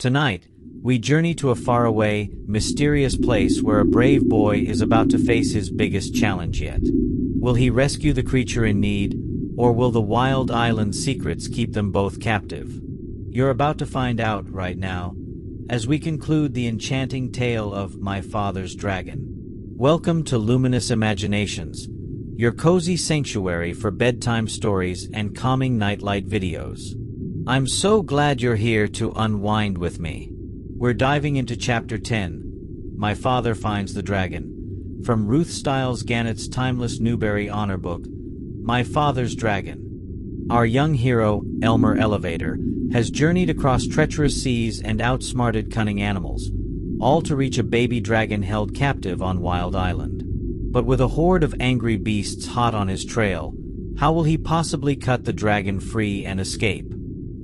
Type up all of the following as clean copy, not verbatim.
Tonight, we journey to a faraway, mysterious place where a brave boy is about to face his biggest challenge yet. Will he rescue the creature in need, or will the wild island secrets keep them both captive? You're about to find out right now, as we conclude the enchanting tale of My Father's Dragon. Welcome to Luminous Imaginations, your cozy sanctuary for bedtime stories and calming nightlight videos. I'm so glad you're here to unwind with me. We're diving into Chapter 10, My Father Finds the Dragon, from Ruth Stiles Gannett's timeless Newbery Honor book, My Father's Dragon. Our young hero, Elmer Elevator, has journeyed across treacherous seas and outsmarted cunning animals, all to reach a baby dragon held captive on Wild Island. But with a horde of angry beasts hot on his trail, how will he possibly cut the dragon free and escape?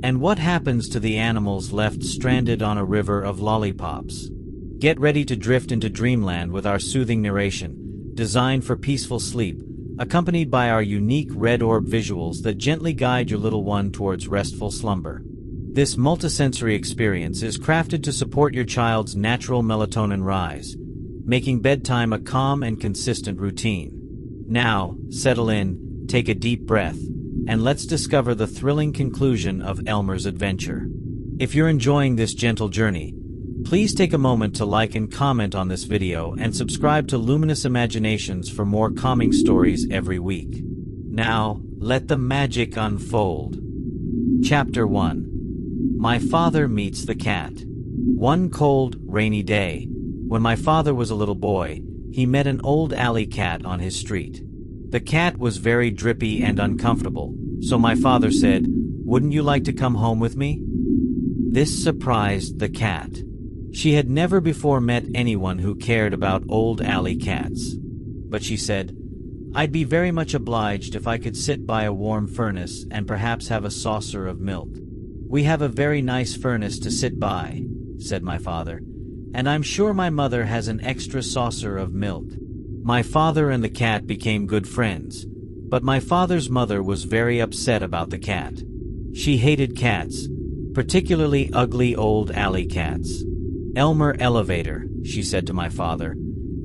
And what happens to the animals left stranded on a river of lollipops? Get ready to drift into Dreamland with our soothing narration, designed for peaceful sleep, accompanied by our unique red-orb visuals that gently guide your little one towards restful slumber. This multisensory experience is crafted to support your child's natural melatonin rise, making bedtime a calm and consistent routine. Now, settle in, take a deep breath, and let's discover the thrilling conclusion of Elmer's adventure. If you're enjoying this gentle journey, please take a moment to like and comment on this video and subscribe to Luminous Imaginations for more calming stories every week. Now, let the magic unfold. Chapter 1. My Father Meets the Cat. One cold, rainy day, when my father was a little boy, he met an old alley cat on his street. The cat was very drippy and uncomfortable, so my father said, "Wouldn't you like to come home with me?" This surprised the cat. She had never before met anyone who cared about old alley cats. But she said, "I'd be very much obliged if I could sit by a warm furnace and perhaps have a saucer of milk." "We have a very nice furnace to sit by," said my father, "and I'm sure my mother has an extra saucer of milk." My father and the cat became good friends, but my father's mother was very upset about the cat. She hated cats, particularly ugly old alley cats. "Elmer Elevator," she said to my father,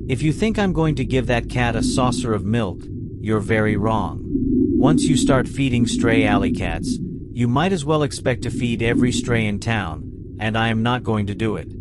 "if you think I'm going to give that cat a saucer of milk, you're very wrong. Once you start feeding stray alley cats, you might as well expect to feed every stray in town, and I am not going to do it."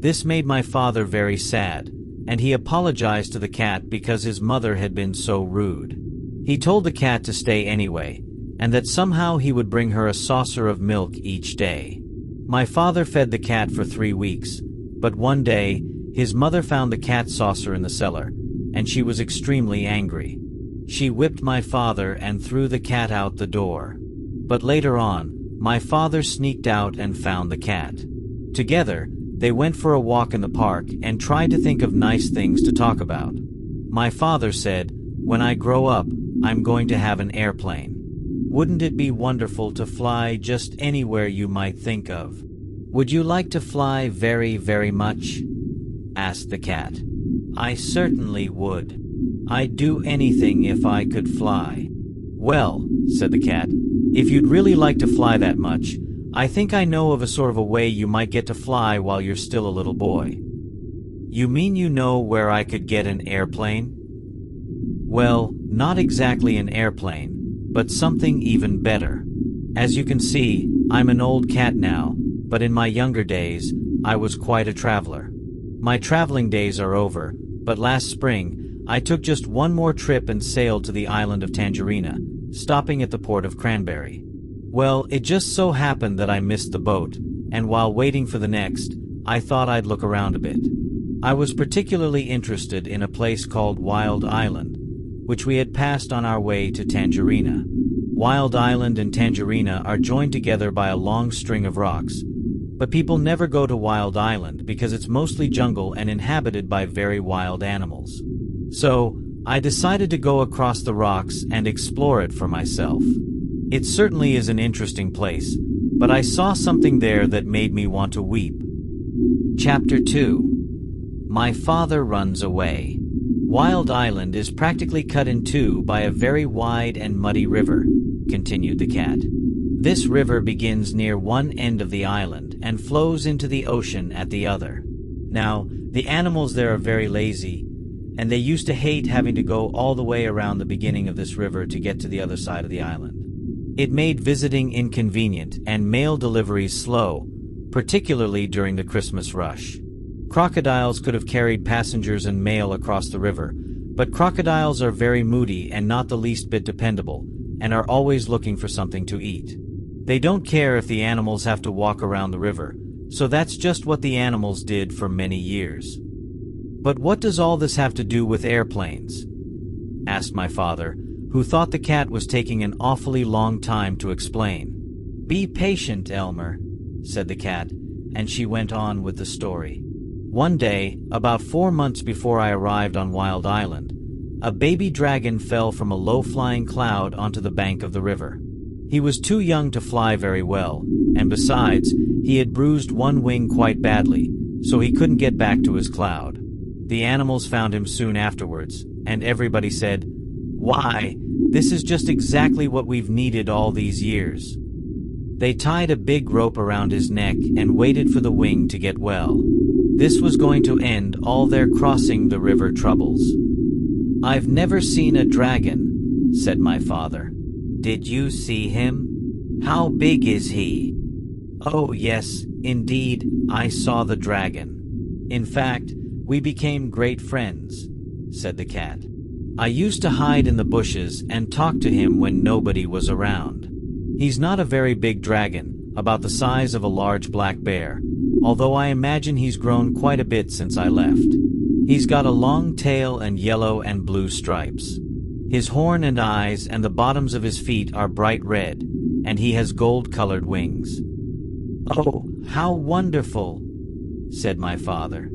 This made my father very sad, and he apologized to the cat because his mother had been so rude. He told the cat to stay anyway, and that somehow he would bring her a saucer of milk each day. My father fed the cat for 3 weeks, but one day, his mother found the cat saucer in the cellar, and she was extremely angry. She whipped my father and threw the cat out the door. But later on, my father sneaked out and found the cat. Together, they went for a walk in the park and tried to think of nice things to talk about. My father said, "When I grow up, I'm going to have an airplane. Wouldn't it be wonderful to fly just anywhere you might think of?" "Would you like to fly very, very much?" asked the cat. "I certainly would. I'd do anything if I could fly." "Well," said the cat, "if you'd really like to fly that much, I think I know of a sort of a way you might get to fly while you're still a little boy." "You mean you know where I could get an airplane?" "Well, not exactly an airplane, but something even better. As you can see, I'm an old cat now, but in my younger days, I was quite a traveler. My traveling days are over, but last spring, I took just one more trip and sailed to the island of Tangerina, stopping at the port of Cranberry. Well, it just so happened that I missed the boat, and while waiting for the next, I thought I'd look around a bit. I was particularly interested in a place called Wild Island, which we had passed on our way to Tangerina. Wild Island and Tangerina are joined together by a long string of rocks, but people never go to Wild Island because it's mostly jungle and inhabited by very wild animals. So, I decided to go across the rocks and explore it for myself. It certainly is an interesting place, but I saw something there that made me want to weep. Chapter 2. My Father Runs Away. Wild Island is practically cut in two by a very wide and muddy river, continued the cat. This river begins near one end of the island and flows into the ocean at the other. Now, the animals there are very lazy, and they used to hate having to go all the way around the beginning of this river to get to the other side of the island. It made visiting inconvenient and mail deliveries slow, particularly during the Christmas rush. Crocodiles could have carried passengers and mail across the river, but crocodiles are very moody and not the least bit dependable, and are always looking for something to eat. They don't care if the animals have to walk around the river, so that's just what the animals did for many years. "But what does all this have to do with airplanes?" asked my father, who thought the cat was taking an awfully long time to explain. "Be patient, Elmer," said the cat, and she went on with the story. One day, about 4 months before I arrived on Wild Island, a baby dragon fell from a low-flying cloud onto the bank of the river. He was too young to fly very well, and besides, he had bruised one wing quite badly, so he couldn't get back to his cloud. The animals found him soon afterwards, and everybody said, "Why, this is just exactly what we've needed all these years." They tied a big rope around his neck and waited for the wing to get well. This was going to end all their crossing the river troubles. "I've never seen a dragon," said my father. "Did you see him? How big is he?" "Oh yes, indeed, I saw the dragon. In fact, we became great friends," said the cat. "I used to hide in the bushes and talk to him when nobody was around. He's not a very big dragon, about the size of a large black bear, although I imagine he's grown quite a bit since I left. He's got a long tail and yellow and blue stripes. His horn and eyes and the bottoms of his feet are bright red, and he has gold-colored wings." "Oh, how wonderful," said my father.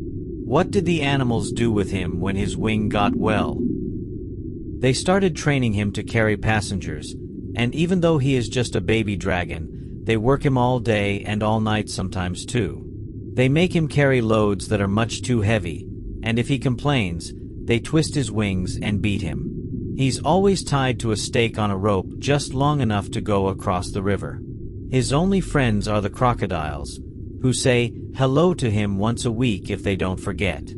"What did the animals do with him when his wing got well?" "They started training him to carry passengers, and even though he is just a baby dragon, they work him all day and all night sometimes too. They make him carry loads that are much too heavy, and if he complains, they twist his wings and beat him. He's always tied to a stake on a rope just long enough to go across the river. His only friends are the crocodiles, who say hello to him once a week if they don't forget.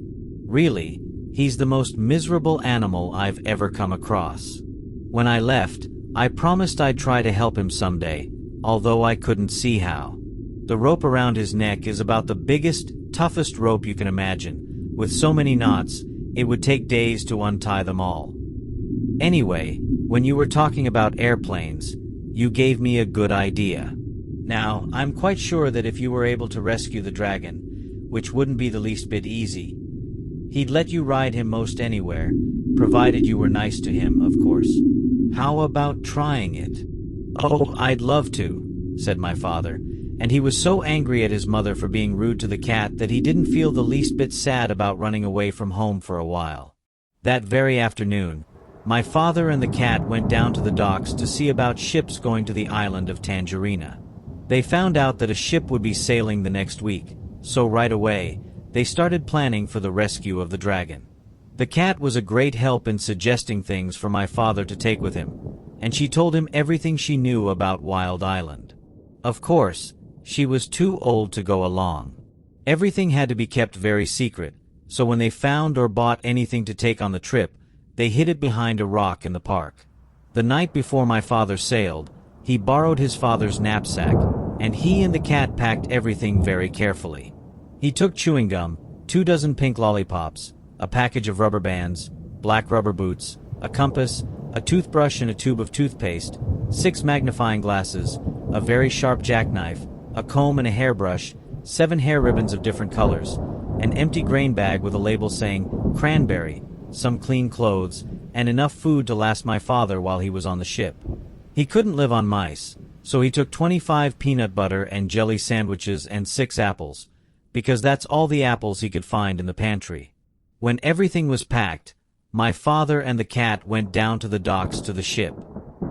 Really, he's the most miserable animal I've ever come across. When I left, I promised I'd try to help him someday, although I couldn't see how. The rope around his neck is about the biggest, toughest rope you can imagine. With so many knots, it would take days to untie them all. Anyway, when you were talking about airplanes, you gave me a good idea. Now, I'm quite sure that if you were able to rescue the dragon, which wouldn't be the least bit easy, he'd let you ride him most anywhere, provided you were nice to him, of course. How about trying it?" "Oh, I'd love to," said my father, and he was so angry at his mother for being rude to the cat that he didn't feel the least bit sad about running away from home for a while. That very afternoon, my father and the cat went down to the docks to see about ships going to the island of Tangerina. They found out that a ship would be sailing the next week, so right away, they started planning for the rescue of the dragon. The cat was a great help in suggesting things for my father to take with him, and she told him everything she knew about Wild Island. Of course, she was too old to go along. Everything had to be kept very secret, so when they found or bought anything to take on the trip, they hid it behind a rock in the park. The night before my father sailed, he borrowed his father's knapsack, and he and the cat packed everything very carefully. He took chewing gum, 2 dozen pink lollipops, a package of rubber bands, black rubber boots, a compass, a toothbrush and a tube of toothpaste, 6 magnifying glasses, a very sharp jackknife, a comb and a hairbrush, 7 hair ribbons of different colors, an empty grain bag with a label saying cranberry, some clean clothes, and enough food to last my father while he was on the ship. He couldn't live on mice, so he took 25 peanut butter and jelly sandwiches and 6 apples, because that's all the apples he could find in the pantry. When everything was packed, my father and the cat went down to the docks to the ship.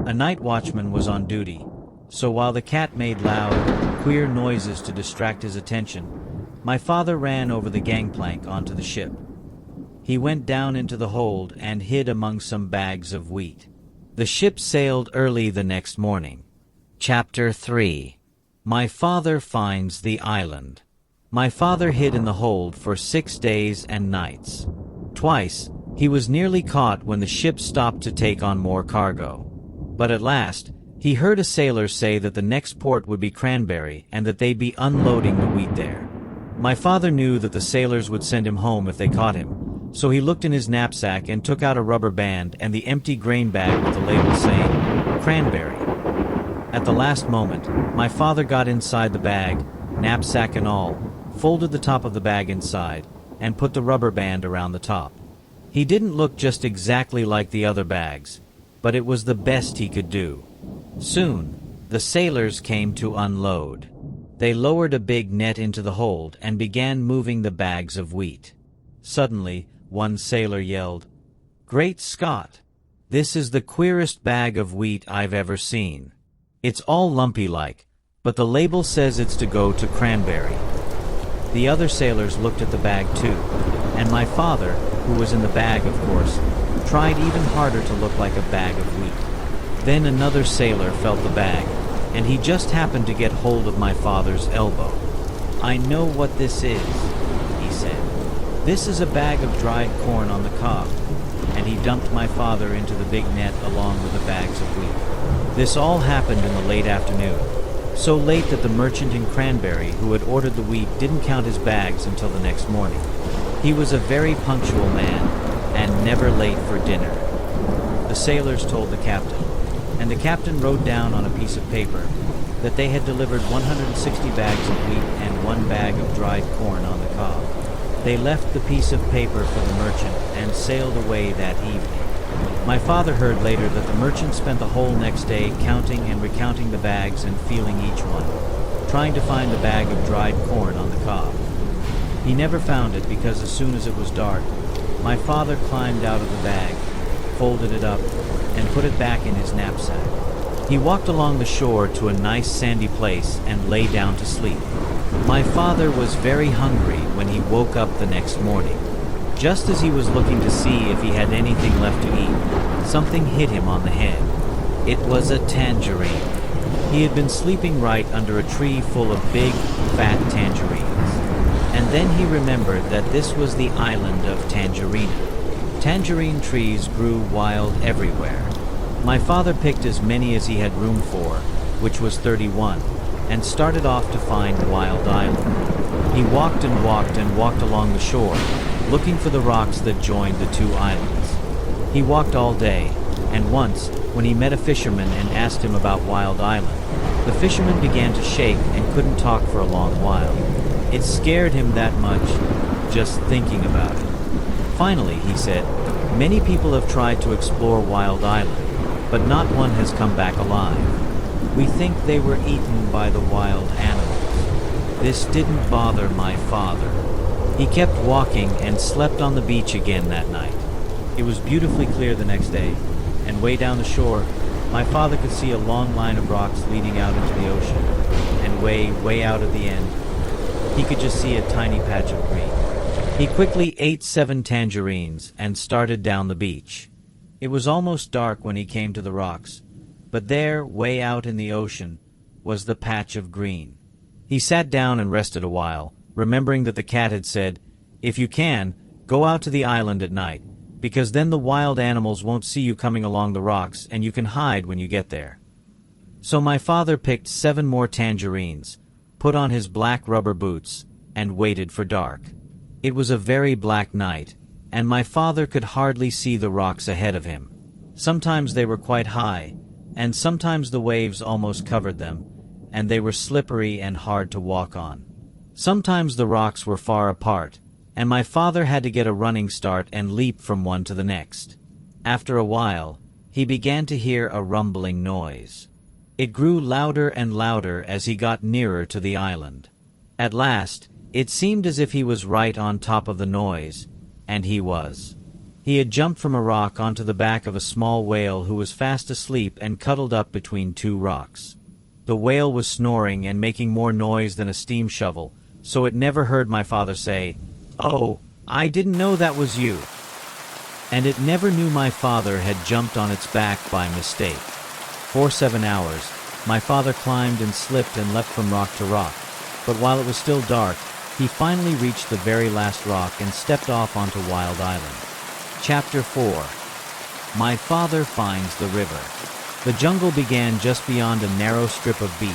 A night watchman was on duty, so while the cat made loud, queer noises to distract his attention, my father ran over the gangplank onto the ship. He went down into the hold and hid among some bags of wheat. The ship sailed early the next morning. Chapter 3. My father finds the island. My father hid in the hold for 6 days and nights. Twice, he was nearly caught when the ship stopped to take on more cargo. But at last, he heard a sailor say that the next port would be Cranberry and that they'd be unloading the wheat there. My father knew that the sailors would send him home if they caught him, so he looked in his knapsack and took out a rubber band and the empty grain bag with the label saying, Cranberry. At the last moment, my father got inside the bag, knapsack and all, folded the top of the bag inside, and put the rubber band around the top. He didn't look just exactly like the other bags, but it was the best he could do. Soon, the sailors came to unload. They lowered a big net into the hold and began moving the bags of wheat. Suddenly, one sailor yelled, "Great Scott! This is the queerest bag of wheat I've ever seen. It's all lumpy-like, but the label says it's to go to Cranberry." The other sailors looked at the bag too, and my father, who was in the bag of course, tried even harder to look like a bag of wheat. Then another sailor felt the bag, and he just happened to get hold of my father's elbow. "I know what this is," he said. "This is a bag of dried corn on the cob," and he dumped my father into the big net along with the bags of wheat. This all happened in the late afternoon, so late that the merchant in Cranberry who had ordered the wheat didn't count his bags until the next morning. He was a very punctual man, and never late for dinner. The sailors told the captain, and the captain wrote down on a piece of paper that they had delivered 160 bags of wheat and 1 bag of dried corn on the cob. They left the piece of paper for the merchant and sailed away that evening. My father heard later that the merchant spent the whole next day counting and recounting the bags and feeling each one, trying to find the bag of dried corn on the cob. He never found it because as soon as it was dark, my father climbed out of the bag, folded it up, and put it back in his knapsack. He walked along the shore to a nice sandy place and lay down to sleep. My father was very hungry when he woke up the next morning. Just as he was looking to see if he had anything left to eat, something hit him on the head. It was a tangerine. He had been sleeping right under a tree full of big, fat tangerines. And then he remembered that this was the island of Tangerina. Tangerine trees grew wild everywhere. My father picked as many as he had room for, which was 31, and started off to find Wild Island. He walked and walked and walked along the shore, looking for the rocks that joined the two islands. He walked all day, and once, when he met a fisherman and asked him about Wild Island, the fisherman began to shake and couldn't talk for a long while. It scared him that much, just thinking about it. Finally, he said, "Many people have tried to explore Wild Island, but not one has come back alive. We think they were eaten by the wild animals." This didn't bother my father. He kept walking and slept on the beach again that night. It was beautifully clear the next day, and way down the shore, my father could see a long line of rocks leading out into the ocean, and way out at the end, he could just see a tiny patch of green. He quickly ate 7 tangerines and started down the beach. It was almost dark when he came to the rocks, but there, way out in the ocean, was the patch of green. He sat down and rested a while, remembering that the cat had said, "If you can, go out to the island at night, because then the wild animals won't see you coming along the rocks and you can hide when you get there." So my father picked 7 more tangerines, put on his black rubber boots, and waited for dark. It was a very black night, and my father could hardly see the rocks ahead of him. Sometimes they were quite high, and sometimes the waves almost covered them, and they were slippery and hard to walk on. Sometimes the rocks were far apart, and my father had to get a running start and leap from one to the next. After a while, he began to hear a rumbling noise. It grew louder and louder as he got nearer to the island. At last, it seemed as if he was right on top of the noise, and he was. He had jumped from a rock onto the back of a small whale who was fast asleep and cuddled up between 2 rocks. The whale was snoring and making more noise than a steam shovel, so it never heard my father say, "Oh, I didn't know that was you." And it never knew my father had jumped on its back by mistake. For 7 hours, My father climbed and slipped and leapt from rock to rock, but while it was still dark, he finally reached the very last rock and stepped off onto Wild Island. Chapter 4. My father finds the river. The jungle began just beyond a narrow strip of beach.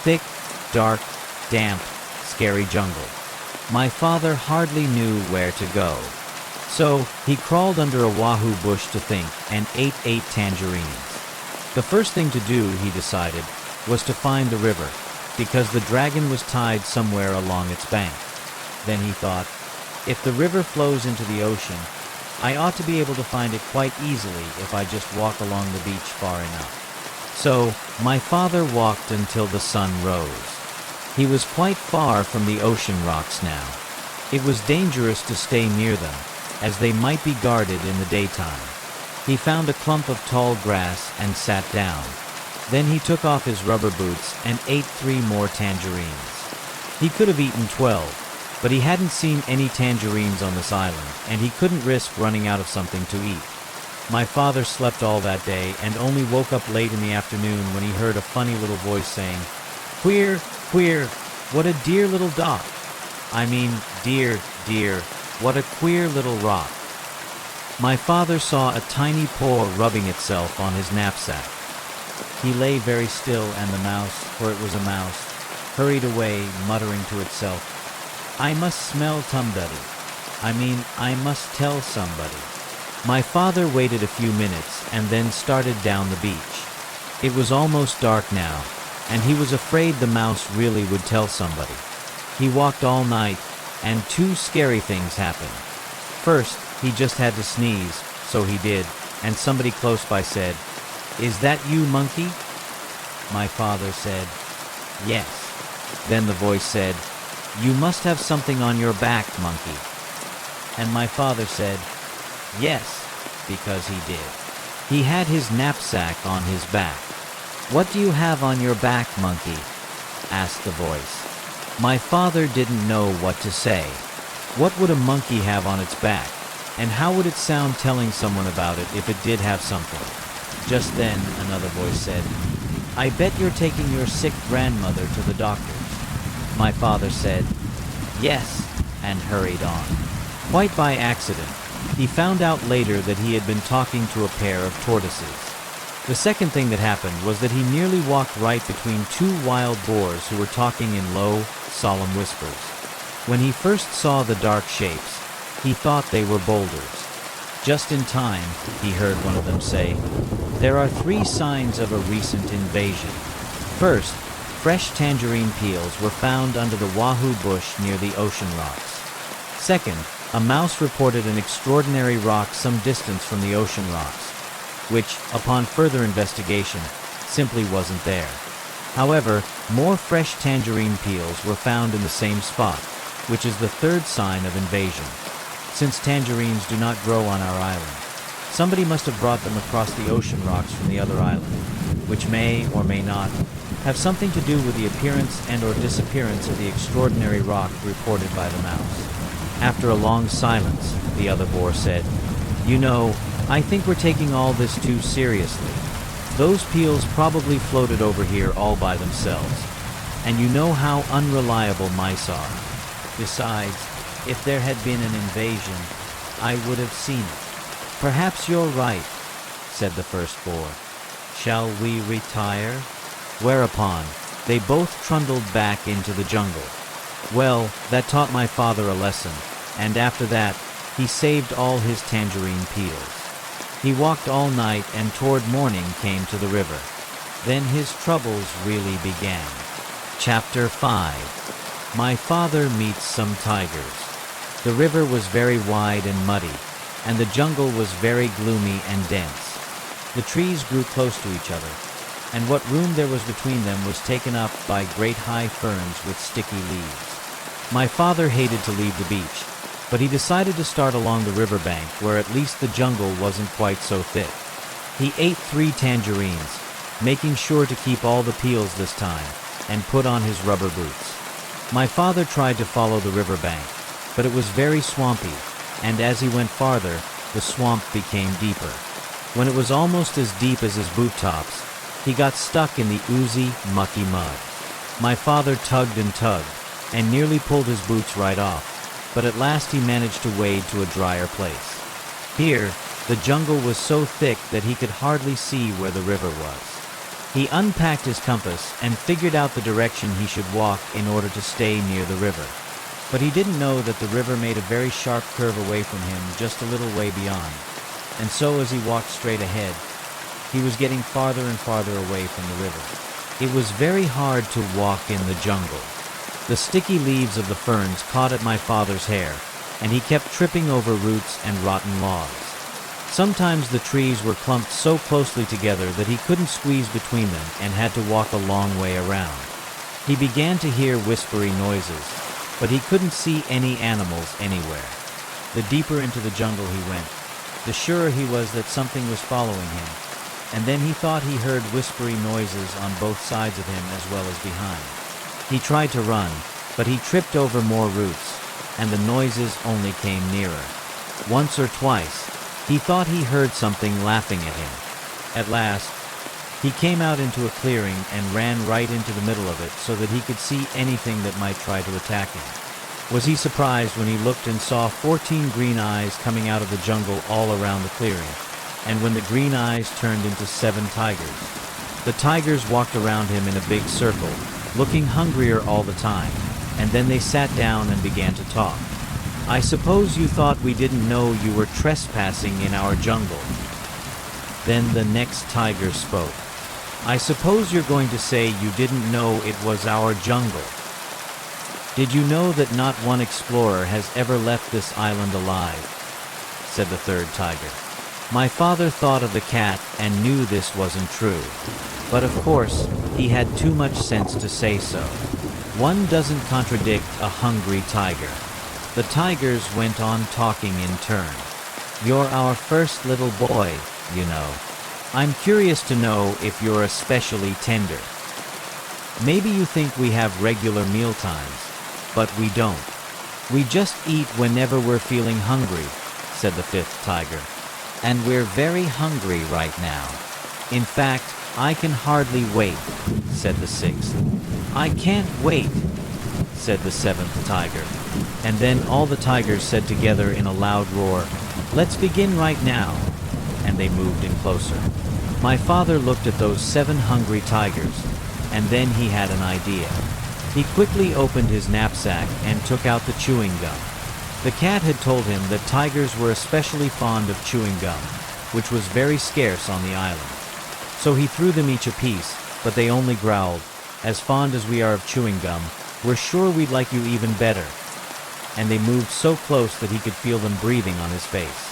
Thick, dark, damp, scary jungle. My father hardly knew where to go. So, he crawled under a wahoo bush to think and ate 8 tangerines. The first thing to do, he decided, was to find the river, because the dragon was tied somewhere along its bank. Then he thought, if the river flows into the ocean, I ought to be able to find it quite easily if I just walk along the beach far enough. So, my father walked until the sun rose. He was quite far from the ocean rocks now. It was dangerous to stay near them, as they might be guarded in the daytime. He found a clump of tall grass and sat down. Then he took off his rubber boots and ate 3 more tangerines. He could have eaten 12, but he hadn't seen any tangerines on this island, and he couldn't risk running out of something to eat. My father slept all that day and only woke up late in the afternoon when he heard a funny little voice saying, "Queer, queer, what a dear little dock. I mean, dear, dear, what a queer little rock." My father saw a tiny paw rubbing itself on his knapsack. He lay very still, and the mouse, for it was a mouse, hurried away, muttering to itself, "I must smell somebody. I must tell somebody." My father waited a few minutes and then started down the beach. It was almost dark now, and he was afraid the mouse really would tell somebody. He walked all night, and 2 scary things happened. First, he just had to sneeze, so he did, and somebody close by said, "Is that you, monkey?" My father said, "Yes." Then the voice said, "You must have something on your back, monkey." And my father said, "Yes," because he did. He had his knapsack on his back. "What do you have on your back, monkey?" asked the voice. My father didn't know what to say. What would a monkey have on its back? And how would it sound telling someone about it if it did have something? Just then, another voice said, "I bet you're taking your sick grandmother to the doctor's." My father said, "Yes," and hurried on. Quite by accident, he found out later that he had been talking to a pair of tortoises. The second thing that happened was that he nearly walked right between 2 wild boars who were talking in low, solemn whispers. When he first saw the dark shapes, he thought they were boulders. Just in time, he heard one of them say, "There are 3 signs of a recent invasion. First, fresh tangerine peels were found under the wahoo bush near the ocean rocks. Second, a mouse reported an extraordinary rock some distance from the ocean rocks, which, upon further investigation, simply wasn't there. However, more fresh tangerine peels were found in the same spot, which is the 3rd sign of invasion. Since tangerines do not grow on our island, somebody must have brought them across the ocean rocks from the other island, which may or may not have something to do with the appearance and or disappearance of the extraordinary rock reported by the mouse." After a long silence, the other boar said, "You know, I think we're taking all this too seriously. Those peels probably floated over here all by themselves, and you know how unreliable mice are. Besides, if there had been an invasion, I would have seen it." "Perhaps you're right," said the first boar. "Shall we retire?" Whereupon, they both trundled back into the jungle. Well, that taught my father a lesson, and after that, he saved all his tangerine peels. He walked all night and toward morning came to the river. Then his troubles really began. Chapter 5. My father meets some tigers. The river was very wide and muddy, and the jungle was very gloomy and dense. The trees grew close to each other, and what room there was between them was taken up by great high ferns with sticky leaves. My father hated to leave the beach, but he decided to start along the riverbank where at least the jungle wasn't quite so thick. He ate 3 tangerines, making sure to keep all the peels this time, and put on his rubber boots. My father tried to follow the riverbank, but it was very swampy, and as he went farther, the swamp became deeper. When it was almost as deep as his boot tops, He got stuck in the oozy, mucky mud. My father tugged and tugged, and nearly pulled his boots right off, but at last he managed to wade to a drier place. Here, the jungle was so thick that he could hardly see where the river was. He unpacked his compass and figured out the direction he should walk in order to stay near the river. But he didn't know that the river made a very sharp curve away from him just a little way beyond. And so as he walked straight ahead, he was getting farther and farther away from the river. It was very hard to walk in the jungle. The sticky leaves of the ferns caught at my father's hair, and he kept tripping over roots and rotten logs. Sometimes the trees were clumped so closely together that he couldn't squeeze between them and had to walk a long way around. He began to hear whispery noises, but he couldn't see any animals anywhere. The deeper into the jungle he went, the surer he was that something was following him, and then he thought he heard whispery noises on both sides of him as well as behind. He tried to run, but he tripped over more roots, and the noises only came nearer. Once or twice, he thought he heard something laughing at him. At last, he came out into a clearing and ran right into the middle of it so that he could see anything that might try to attack him. Was he surprised when he looked and saw 14 green eyes coming out of the jungle all around the clearing, and when the green eyes turned into 7 tigers. The tigers walked around him in a big circle, looking hungrier all the time, and then they sat down and began to talk. "I suppose you thought we didn't know you were trespassing in our jungle." Then the next tiger spoke. "I suppose you're going to say you didn't know it was our jungle. Did you know that not one explorer has ever left this island alive?" said the third tiger. My father thought of the cat and knew this wasn't true. But of course, he had too much sense to say so. One doesn't contradict a hungry tiger. The tigers went on talking in turn. "You're our first little boy, you know. I'm curious to know if you're especially tender. Maybe you think we have regular meal times, but we don't. We just eat whenever we're feeling hungry," said the 5th tiger. "And we're very hungry right now. In fact, I can hardly wait," said the 6th. "I can't wait," said the 7th tiger. And then all the tigers said together in a loud roar, "Let's begin right now," and they moved in closer. My father looked at those 7 hungry tigers, and then he had an idea. He quickly opened his knapsack and took out the chewing gum. The cat had told him that tigers were especially fond of chewing gum, which was very scarce on the island. So he threw them each a piece, but they only growled, "As fond as we are of chewing gum, we're sure we'd like you even better." And they moved so close that he could feel them breathing on his face.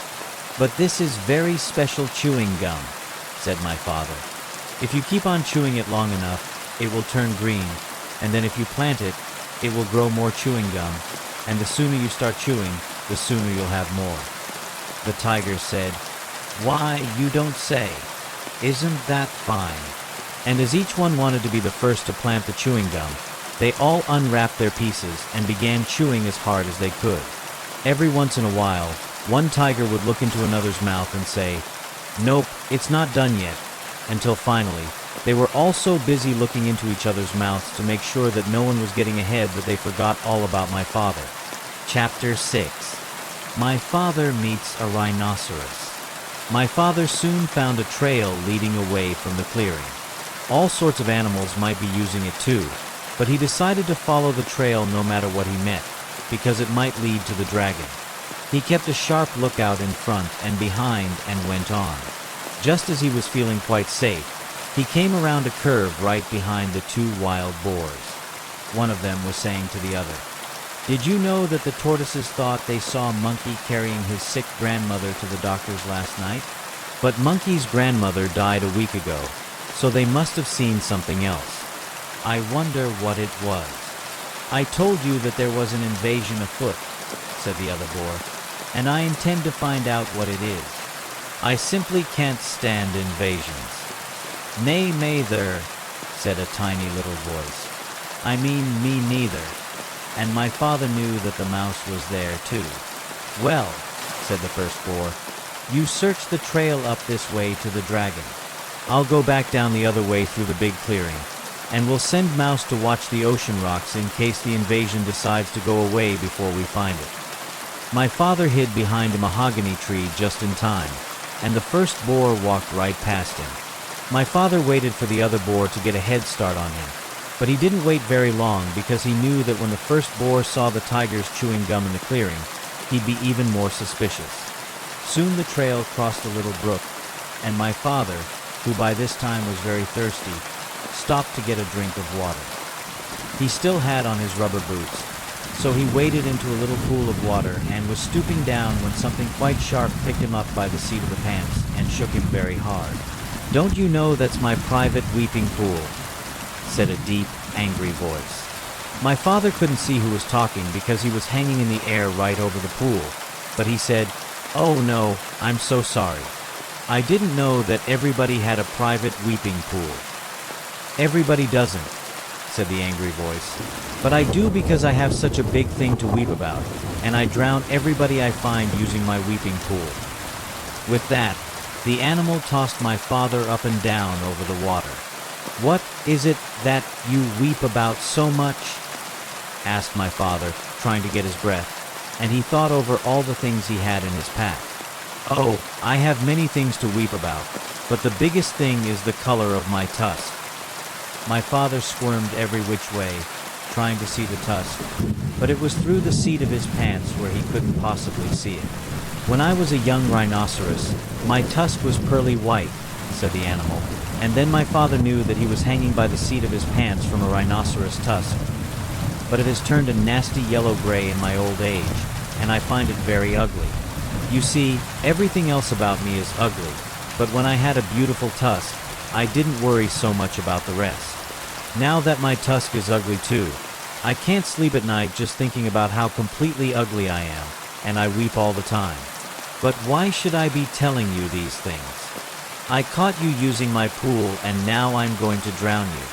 "But this is very special chewing gum," said my father. "If you keep on chewing it long enough, it will turn green, and then if you plant it, it will grow more chewing gum, and the sooner you start chewing, the sooner you'll have more." The tigers said, "Why, you don't say. Isn't that fine?" And as each one wanted to be the first to plant the chewing gum, they all unwrapped their pieces and began chewing as hard as they could. Every once in a while, one tiger would look into another's mouth and say, "Nope, it's not done yet," until finally, they were all so busy looking into each other's mouths to make sure that no one was getting ahead that they forgot all about my father. Chapter 6. My father meets a rhinoceros. My father soon found a trail leading away from the clearing. All sorts of animals might be using it too, but he decided to follow the trail no matter what he met, because it might lead to the dragon. He kept a sharp lookout in front and behind and went on. Just as he was feeling quite safe, he came around a curve right behind the 2 wild boars. One of them was saying to the other, "Did you know that the tortoises thought they saw Monkey carrying his sick grandmother to the doctor's last night? But Monkey's grandmother died a week ago, so they must have seen something else. I wonder what it was." "I told you that there was an invasion afoot," said the other boar, "and I intend to find out what it is. I simply can't stand invasions." "Nay, neither," said a tiny little voice. "I mean, me neither." And my father knew that the mouse was there too. "Well," said the first boar, "you search the trail up this way to the dragon. I'll go back down the other way through the big clearing, and we'll send Mouse to watch the ocean rocks in case the invasion decides to go away before we find it. My father hid behind a mahogany tree just in time, and the first boar walked right past him. My father waited for the other boar to get a head start on him, but he didn't wait very long because he knew that when the first boar saw the tigers chewing gum in the clearing, he'd be even more suspicious. Soon the trail crossed a little brook, and my father, who by this time was very thirsty, stopped to get a drink of water. He still had on his rubber boots, so he waded into a little pool of water and was stooping down when something quite sharp picked him up by the seat of the pants and shook him very hard. "Don't you know that's my private weeping pool?" said a deep, angry voice. My father couldn't see who was talking because he was hanging in the air right over the pool, but he said, "Oh no, I'm so sorry. I didn't know that everybody had a private weeping pool." "Everybody doesn't," said the angry voice, "but I do because I have such a big thing to weep about, and I drown everybody I find using my weeping pool." With that, the animal tossed my father up and down over the water. "What is it that you weep about so much?" asked my father, trying to get his breath, and he thought over all the things he had in his pack. "Oh, I have many things to weep about, but the biggest thing is the color of my tusk." My father squirmed every which way, trying to see the tusk, but it was through the seat of his pants where he couldn't possibly see it. "When I was a young rhinoceros, my tusk was pearly white," said the animal, and then my father knew that he was hanging by the seat of his pants from a rhinoceros tusk. "But it has turned a nasty yellow-gray in my old age, and I find it very ugly. You see, everything else about me is ugly, but when I had a beautiful tusk, I didn't worry so much about the rest. Now that my tusk is ugly too, I can't sleep at night just thinking about how completely ugly I am, and I weep all the time. But why should I be telling you these things? I caught you using my pool, and now I'm going to drown you."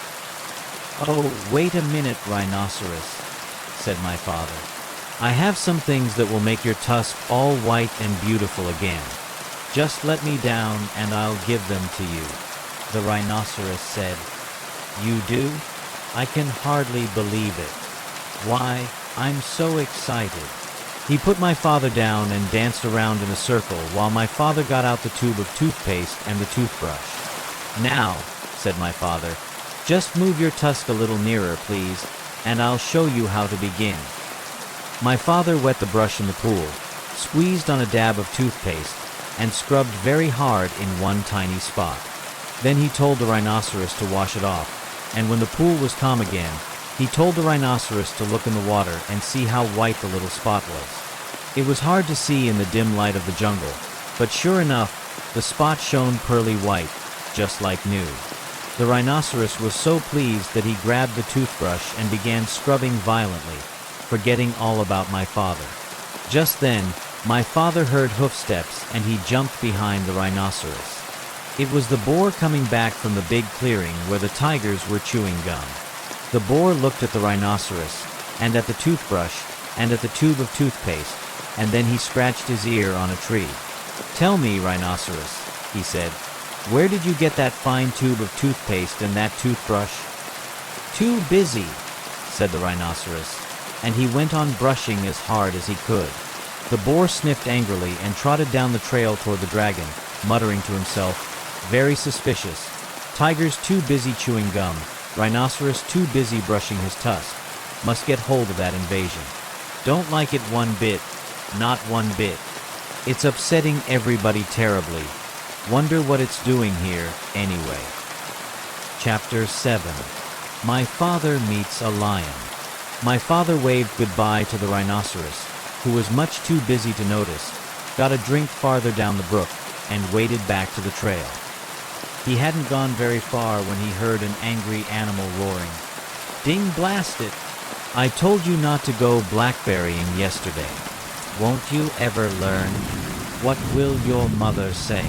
"Oh, wait a minute, Rhinoceros," said my father. "I have some things that will make your tusk all white and beautiful again. Just let me down and I'll give them to you." The rhinoceros said. "You do? I can hardly believe it. Why, I'm so excited." He put my father down and danced around in a circle while my father got out the tube of toothpaste and the toothbrush. "Now," said my father, "just move your tusk a little nearer, please, and I'll show you how to begin." My father wet the brush in the pool, squeezed on a dab of toothpaste, and scrubbed very hard in one tiny spot. Then he told the rhinoceros to wash it off, and when the pool was calm again, he told the rhinoceros to look in the water and see how white the little spot was. It was hard to see in the dim light of the jungle, but sure enough, the spot shone pearly white, just like new. The rhinoceros was so pleased that he grabbed the toothbrush and began scrubbing violently, forgetting all about my father. Just then, my father heard hoofsteps and he jumped behind the rhinoceros. It was the boar coming back from the big clearing where the tigers were chewing gum. The boar looked at the rhinoceros, and at the toothbrush, and at the tube of toothpaste, and then he scratched his ear on a tree. "Tell me, Rhinoceros," he said, "where did you get that fine tube of toothpaste and that toothbrush?" "Too busy," said the rhinoceros, and he went on brushing as hard as he could. The boar sniffed angrily and trotted down the trail toward the dragon, muttering to himself, "Very suspicious. Tiger's too busy chewing gum. Rhinoceros too busy brushing his tusk. Must get hold of that invasion. Don't like it one bit. Not one bit. It's upsetting everybody terribly. Wonder what it's doing here, anyway." Chapter 7. My father meets a lion. My father waved goodbye to the rhinoceros, who was much too busy to notice, got a drink farther down the brook, and waded back to the trail. He hadn't gone very far when he heard an angry animal roaring. "Ding blast it! I told you not to go blackberrying yesterday. Won't you ever learn? What will your mother say?"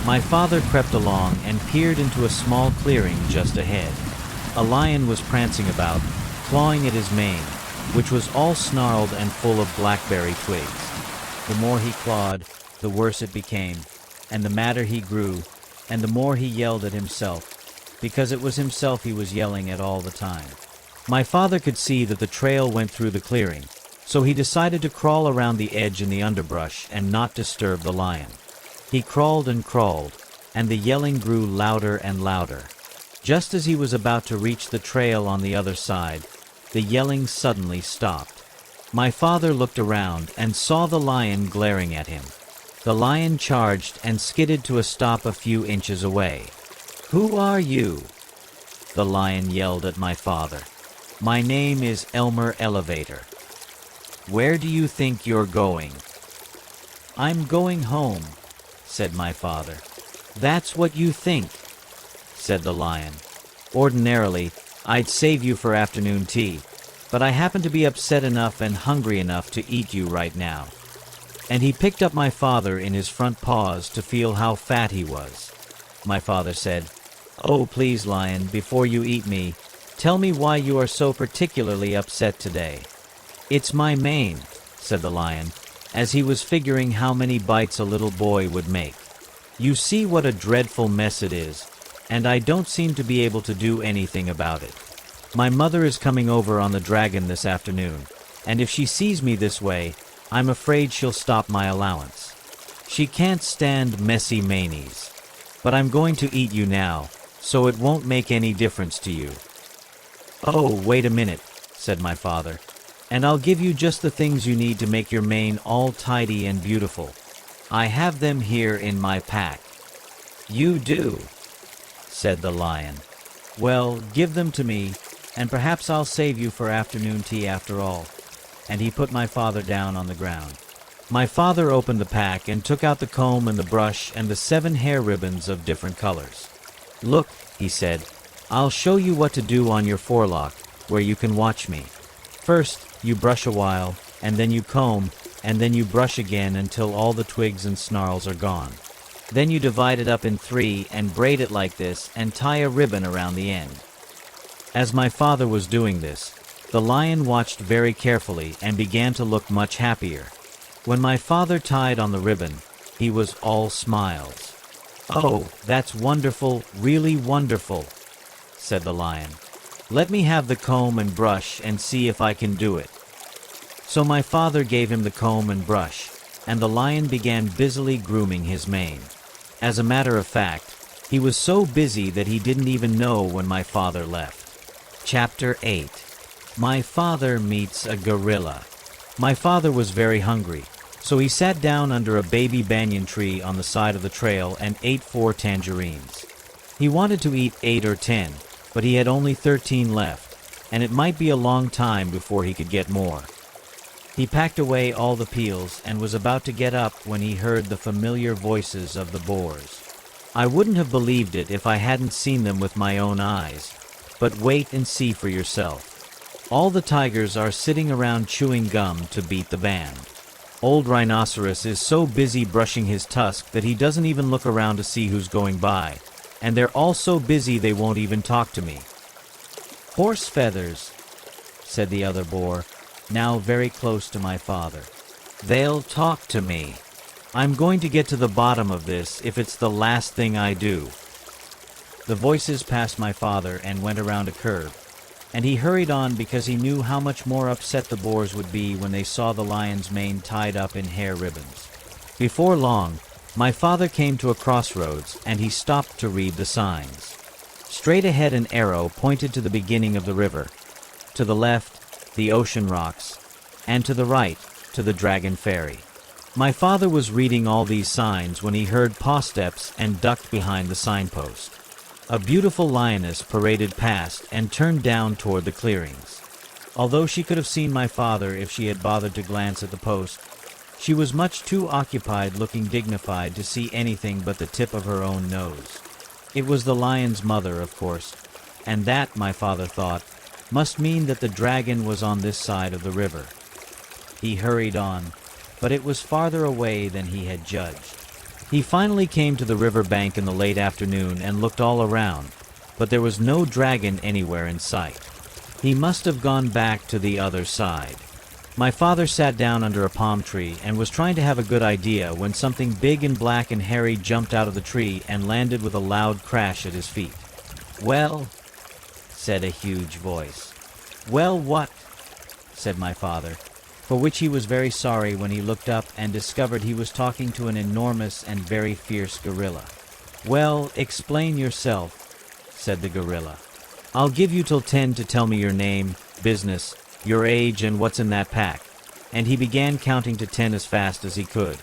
My father crept along and peered into a small clearing just ahead. A lion was prancing about, clawing at his mane, which was all snarled and full of blackberry twigs. The more he clawed, the worse it became, and the madder he grew, and the more he yelled at himself, because it was himself he was yelling at all the time. My father could see that the trail went through the clearing, so he decided to crawl around the edge in the underbrush and not disturb the lion. He crawled, and the yelling grew louder and louder. Just as he was about to reach the trail on the other side, the yelling suddenly stopped. My father looked around and saw the lion glaring at him. The lion charged and skidded to a stop a few inches away. "Who are you?" the lion yelled at my father. "My name is Elmer Elevator." "Where do you think you're going?" "I'm going home," said my father. "That's what you think," said the lion. "Ordinarily, I'd save you for afternoon tea, but I happen to be upset enough and hungry enough to eat you right now." And he picked up my father in his front paws to feel how fat he was. My father said, "Oh, please, lion, before you eat me, tell me why you are so particularly upset today." "It's my mane," said the lion, as he was figuring how many bites a little boy would make. "You see what a dreadful mess it is, and I don't seem to be able to do anything about it. My mother is coming over on the dragon this afternoon, and if she sees me this way, I'm afraid she'll stop my allowance. She can't stand messy manies. But I'm going to eat you now, so it won't make any difference to you." "Oh, wait a minute," said my father, "and I'll give you just the things you need to make your mane all tidy and beautiful. I have them here in my pack." "You do?" said the lion. "Well, give them to me, and perhaps I'll save you for afternoon tea after all." And he put my father down on the ground. My father opened the pack and took out the comb and the brush and the 7 hair ribbons of different colors. "Look," he said, "I'll show you what to do on your forelock, where you can watch me. First, you brush a while, and then you comb, and then you brush again until all the twigs and snarls are gone. Then you divide it up in 3 and braid it like this and tie a ribbon around the end." As my father was doing this, the lion watched very carefully and began to look much happier. When my father tied on the ribbon, he was all smiles. "Oh, that's wonderful, really wonderful," said the lion. "Let me have the comb and brush and see if I can do it." So my father gave him the comb and brush, and the lion began busily grooming his mane. As a matter of fact, he was so busy that he didn't even know when my father left. Chapter 8. My father meets a gorilla. My father was very hungry, so he sat down under a baby banyan tree on the side of the trail and ate 4 tangerines. He wanted to eat 8 or 10, but he had only 13 left, and it might be a long time before he could get more. He packed away all the peels and was about to get up when he heard the familiar voices of the boars. I wouldn't have believed it if I hadn't seen them with my own eyes, but wait and see for yourself. All the tigers are sitting around chewing gum to beat the band. Old Rhinoceros is so busy brushing his tusk that he doesn't even look around to see who's going by, and they're all so busy they won't even talk to me. "Horse feathers," said the other boar, now very close to my father. "They'll talk to me. I'm going to get to the bottom of this if it's the last thing I do." The voices passed my father and went around a curve, and he hurried on because he knew how much more upset the boars would be when they saw the lion's mane tied up in hair ribbons. Before long, my father came to a crossroads and he stopped to read the signs. Straight ahead an arrow pointed to the beginning of the river. To the left, the ocean rocks, and to the right, to the dragon ferry. My father was reading all these signs when he heard paw steps and ducked behind the signpost. A beautiful lioness paraded past and turned down toward the clearings. Although she could have seen my father if she had bothered to glance at the post, she was much too occupied looking dignified to see anything but the tip of her own nose. It was the lion's mother, of course, and that, my father thought, must mean that the dragon was on this side of the river. He hurried on, but it was farther away than he had judged. He finally came to the river bank in the late afternoon and looked all around, but there was no dragon anywhere in sight. He must have gone back to the other side. My father sat down under a palm tree and was trying to have a good idea when something big and black and hairy jumped out of the tree and landed with a loud crash at his feet. "Well," said a huge voice. "Well, what?" said my father, for which he was very sorry when he looked up and discovered he was talking to an enormous and very fierce gorilla. "Well, explain yourself," said the gorilla. "I'll give you till 10 to tell me your name, business, your age, and what's in that pack." And he began counting to 10 as fast as he could.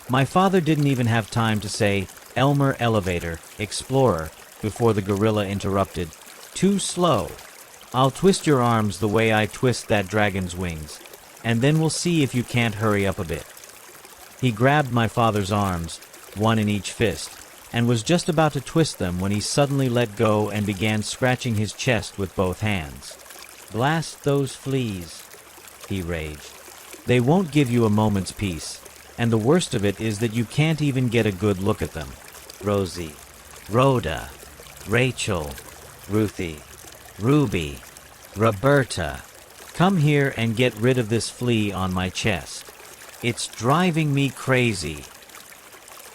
My father didn't even have time to say, "Elmer Elevator, Explorer," before the gorilla interrupted. "Too slow. I'll twist your arms the way I twist that dragon's wings, and then we'll see if you can't hurry up a bit." He grabbed my father's arms, one in each fist, and was just about to twist them when he suddenly let go and began scratching his chest with both hands. "Blast those fleas," he raged. "They won't give you a moment's peace, and the worst of it is that you can't even get a good look at them. Rosie, Rhoda, Rachel, Ruthie, Ruby, Roberta, come here and get rid of this flea on my chest. It's driving me crazy."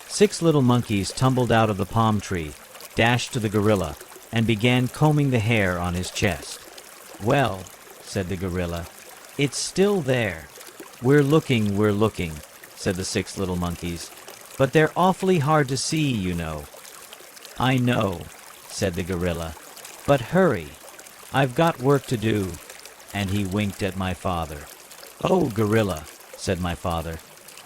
6 little monkeys tumbled out of the palm tree, dashed to the gorilla, and began combing the hair on his chest. "Well," said the gorilla, "it's still there." We're looking," said the 6 little monkeys. "But they're awfully hard to see, you know." "I know," said the gorilla. "But hurry. I've got work to do." And he winked at my father. "Oh, gorilla," said my father,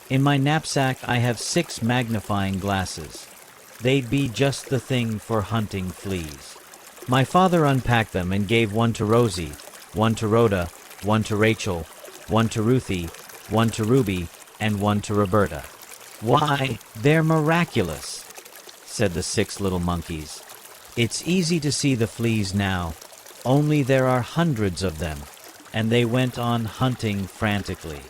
"in my knapsack I have 6 magnifying glasses. They'd be just the thing for hunting fleas." My father unpacked them and gave one to Rosie, one to Rhoda, one to Rachel, one to Ruthie, one to Ruby, and one to Roberta. "Why, they're miraculous," said the 6 little monkeys. "It's easy to see the fleas now, only there are hundreds of them." And they went on hunting frantically.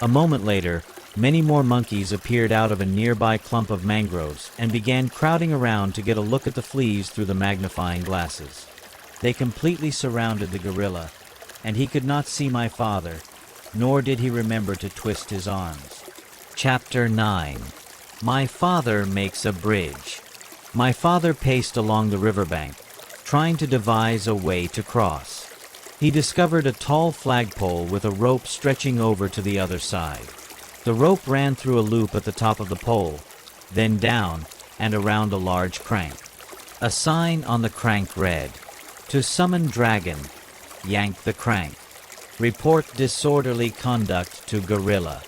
A moment later, many more monkeys appeared out of a nearby clump of mangroves and began crowding around to get a look at the fleas through the magnifying glasses. They completely surrounded the gorilla, and he could not see my father, nor did he remember to twist his arms. Chapter 9. My father makes a bridge. My father paced along the riverbank, trying to devise a way to cross. He discovered a tall flagpole with a rope stretching over to the other side. The rope ran through a loop at the top of the pole, then down and around a large crank. A sign on the crank read, "To summon dragon, yank the crank. Report disorderly conduct to gorilla."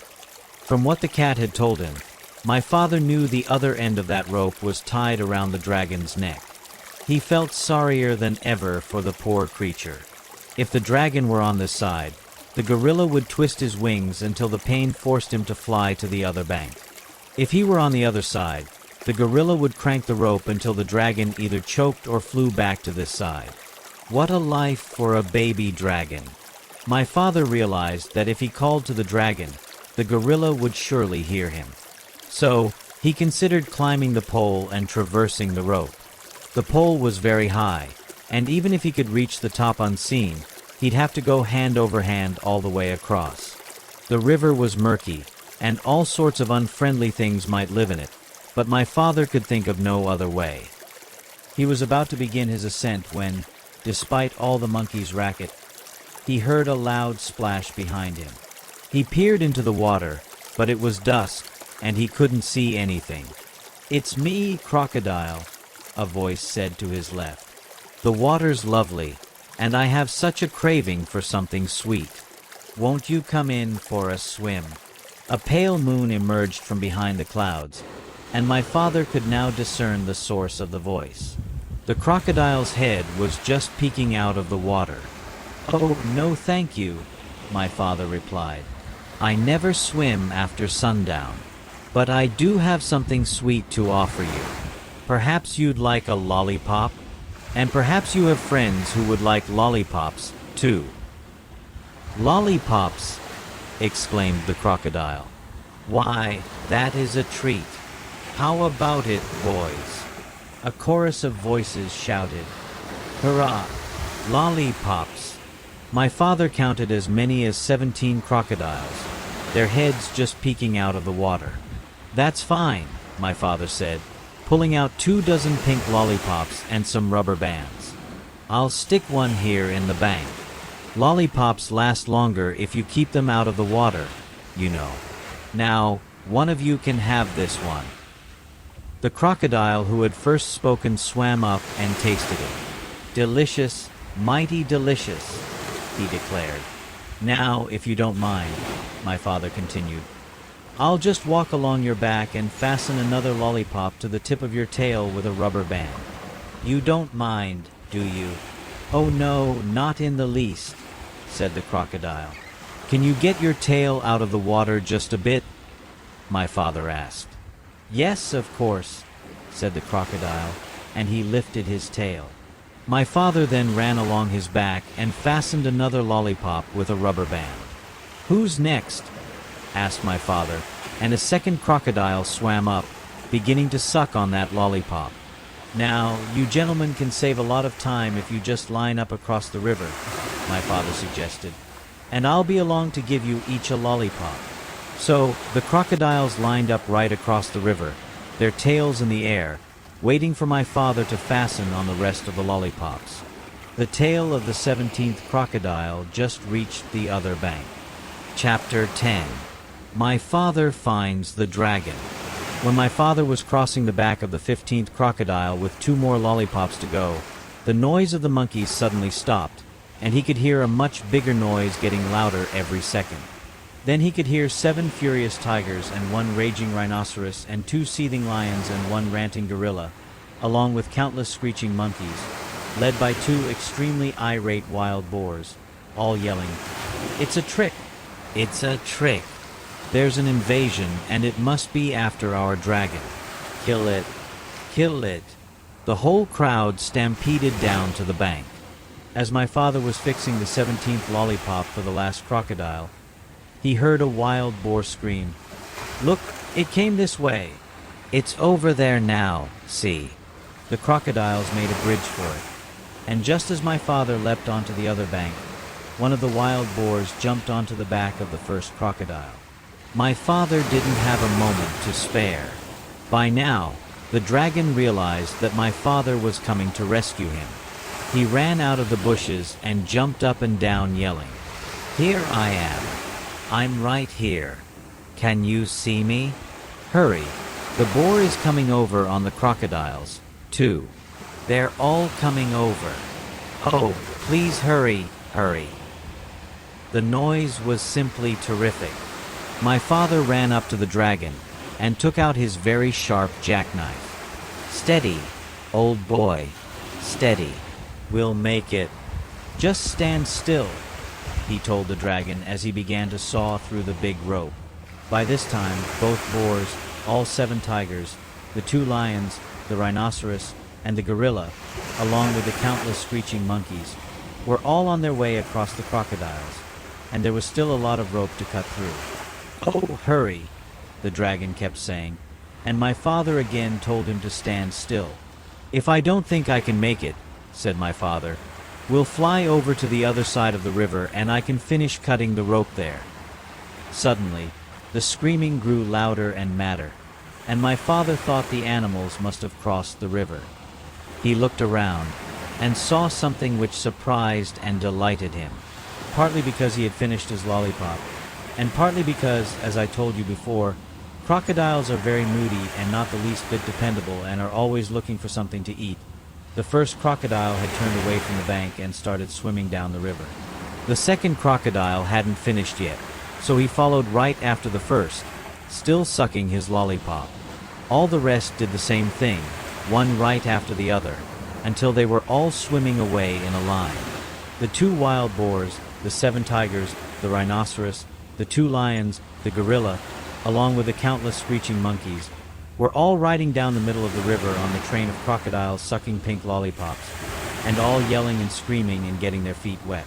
From what the cat had told him, my father knew the other end of that rope was tied around the dragon's neck. He felt sorrier than ever for the poor creature. If the dragon were on this side, the gorilla would twist his wings until the pain forced him to fly to the other bank. If he were on the other side, the gorilla would crank the rope until the dragon either choked or flew back to this side. What a life for a baby dragon! My father realized that if he called to the dragon, the gorilla would surely hear him. So, he considered climbing the pole and traversing the rope. The pole was very high, and even if he could reach the top unseen, he'd have to go hand over hand all the way across. The river was murky, and all sorts of unfriendly things might live in it, but my father could think of no other way. He was about to begin his ascent when, despite all the monkeys' racket, he heard a loud splash behind him. He peered into the water, but it was dusk, and he couldn't see anything. "It's me, Crocodile," a voice said to his left. "The water's lovely, and I have such a craving for something sweet. Won't you come in for a swim?" A pale moon emerged from behind the clouds, and my father could now discern the source of the voice. The crocodile's head was just peeking out of the water. "Oh, no thank you," my father replied. "I never swim after sundown, but I do have something sweet to offer you. Perhaps you'd like a lollipop? And perhaps you have friends who would like lollipops, too." "Lollipops!" exclaimed the crocodile. "Why, that is a treat. How about it, boys?" A chorus of voices shouted, "Hurrah! Lollipops!" My father counted as many as 17 crocodiles, their heads just peeking out of the water. "That's fine," my father said, pulling out 24 pink lollipops and some rubber bands. "I'll stick one here in the bank. Lollipops last longer if you keep them out of the water, you know. Now, one of you can have this one." The crocodile who had first spoken swam up and tasted it. "Delicious, mighty delicious," he declared. "Now, if you don't mind," my father continued, "I'll just walk along your back and fasten another lollipop to the tip of your tail with a rubber band. You don't mind, do you?" "Oh no, not in the least," said the crocodile. "Can you get your tail out of the water just a bit?" my father asked. "Yes, of course," said the crocodile, and he lifted his tail. My father then ran along his back and fastened another lollipop with a rubber band. "Who's next?" asked my father, and a second crocodile swam up, beginning to suck on that lollipop. "Now, you gentlemen can save a lot of time if you just line up across the river," my father suggested, "and I'll be along to give you each a lollipop." So, the crocodiles lined up right across the river, their tails in the air, waiting for my father to fasten on the rest of the lollipops. The tail of the 17th crocodile just reached the other bank. Chapter 10. My father finds the dragon. When my father was crossing the back of the 15th crocodile with 2 more lollipops to go, the noise of the monkeys suddenly stopped, and he could hear a much bigger noise getting louder every second. Then he could hear 7 furious tigers and 1 raging rhinoceros and 2 seething lions and 1 ranting gorilla, along with countless screeching monkeys, led by 2 extremely irate wild boars, all yelling, "It's a trick! It's a trick! There's an invasion, and it must be after our dragon. Kill it! Kill it!" The whole crowd stampeded down to the bank. As my father was fixing the 17th lollipop for the last crocodile, he heard a wild boar scream, "Look, it came this way! It's over there now, see!" The crocodiles made a bridge for it, and just as my father leapt onto the other bank, one of the wild boars jumped onto the back of the first crocodile. My father didn't have a moment to spare. By now, the dragon realized that my father was coming to rescue him. He ran out of the bushes and jumped up and down yelling, "Here I am! I'm right here. Can you see me? Hurry! The boar is coming over on the crocodiles, too. They're all coming over. Oh, please hurry, hurry!" The noise was simply terrific. My father ran up to the dragon and took out his very sharp jackknife. "Steady, old boy, steady. We'll make it. Just stand still," he told the dragon as he began to saw through the big rope. By this time, both boars, all 7 tigers, the 2 lions, the rhinoceros, and the gorilla, along with the countless screeching monkeys, were all on their way across the crocodiles, and there was still a lot of rope to cut through. "Oh, hurry," the dragon kept saying, and my father again told him to stand still. "If I don't think I can make it," said my father, "we'll fly over to the other side of the river and I can finish cutting the rope there." Suddenly, the screaming grew louder and madder, and my father thought the animals must have crossed the river. He looked around and saw something which surprised and delighted him, partly because he had finished his lollipop, and partly because, as I told you before, crocodiles are very moody and not the least bit dependable and are always looking for something to eat. The first crocodile had turned away from the bank and started swimming down the river. The second crocodile hadn't finished yet, so he followed right after the first, still sucking his lollipop. All the rest did the same thing, one right after the other, until they were all swimming away in a line. The 2 wild boars, the 7 tigers, the rhinoceros, the 2 lions, the gorilla, along with the countless screeching monkeys, were all riding down the middle of the river on the train of crocodiles sucking pink lollipops, and all yelling and screaming and getting their feet wet.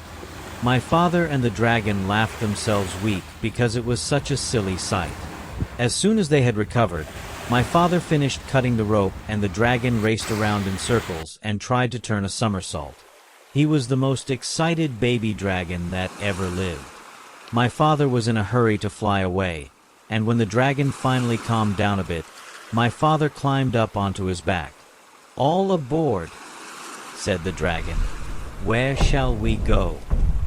My father and the dragon laughed themselves weak because it was such a silly sight. As soon as they had recovered, my father finished cutting the rope and the dragon raced around in circles and tried to turn a somersault. He was the most excited baby dragon that ever lived. My father was in a hurry to fly away, and when the dragon finally calmed down a bit, my father climbed up onto his back. "All aboard," said the dragon. "Where shall we go?"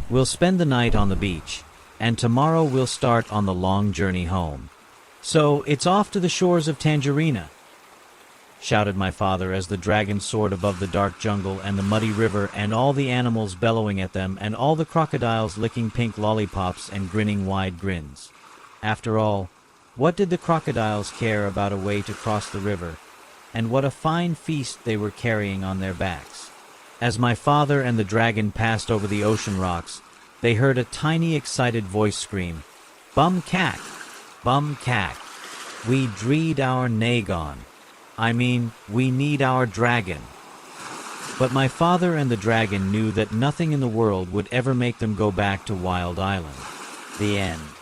"We'll spend the night on the beach, and tomorrow we'll start on the long journey home. So it's off to the shores of Tangerina," shouted my father as the dragon soared above the dark jungle and the muddy river and all the animals bellowing at them and all the crocodiles licking pink lollipops and grinning wide grins. After all, what did the crocodiles care about a way to cross the river, and what a fine feast they were carrying on their backs. As my father and the dragon passed over the ocean rocks, they heard a tiny excited voice scream, "Bum cack! Bum cack! We dreed our nagon. We need our dragon." But my father and the dragon knew that nothing in the world would ever make them go back to Wild Island. The end.